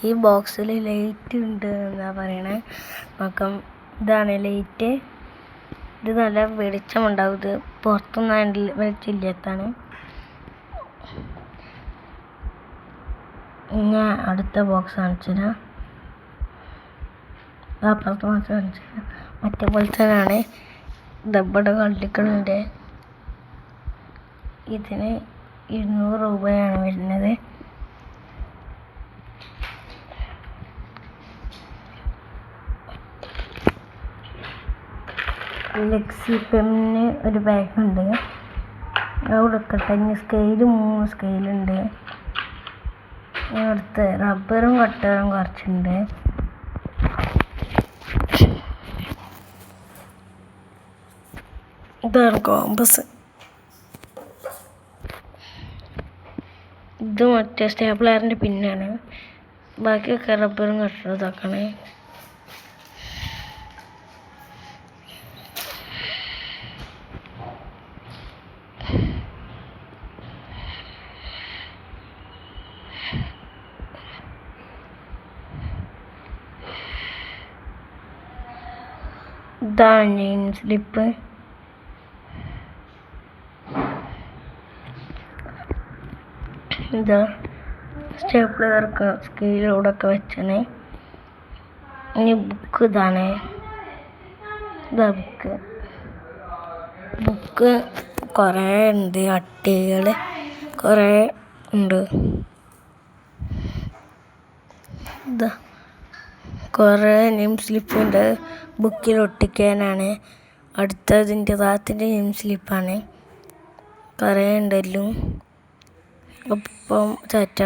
ഈ ബോക്സിൽ ലൈറ്റ് ഉണ്ട് എന്നാ പറയണേ. നോക്കാം, ഇതാണ് ലൈറ്റ്. ഇത് നല്ല വെളിച്ചമുണ്ടാവും. ഇത് പുറത്തൊന്നും വെളിച്ചില്ലാത്താണ്. ഞാൻ അടുത്ത ബോക്സ് കാണിച്ചില്ല, അപ്പുറത്ത് ബോക്സ് കാണിച്ചില്ല. മറ്റേ പോലെ തന്നെയാണ്. ഡബ്ബയുടെ കള്ളിക്കളുണ്ട്. ഇതിന് 200 രൂപയാണ് വരുന്നത്. ലെക്സി പെന്നിന് ഒരു ബാഗുണ്ട്. അവിടെ കട്ടെ സ്കെയില് 3 സ്കെയിലുണ്ട്. അടുത്ത് റബ്ബറും കട്ടറും കുറച്ചുണ്ട്. ഇതാണ് കോമ്പസ്. ഇത് മറ്റേ സ്റ്റേപ്ലറിൻ്റെ പിന്നാണ്. ബാക്കിയൊക്കെ റബ്ബറും കട്ടറും ഇതാക്കണേ. ഇതാണ് നെയിം സ്ലിപ്പ്. ഇതാ സ്റ്റേപ്ലറൊക്കെ സ്കെയിലോടൊക്കെ വെച്ചാണ്. ഇനി ബുക്ക് ഇതാണ്. ഇതാ ബുക്ക് കുറേ ഉണ്ട്. അട്ടികൾ കുറേ ഉണ്ട്. ഇതാ കുറേ നെയിം സ്ലിപ്പുണ്ട്. ബുക്കിൽ ഒട്ടിക്കാനാണ്. അടുത്തതിൻ്റെ താത്തിൻ്റെ നെയിം സ്ലിപ്പാണ്. കുറേ ഉണ്ടല്ലോ. അപ്പം ചാറ്റ.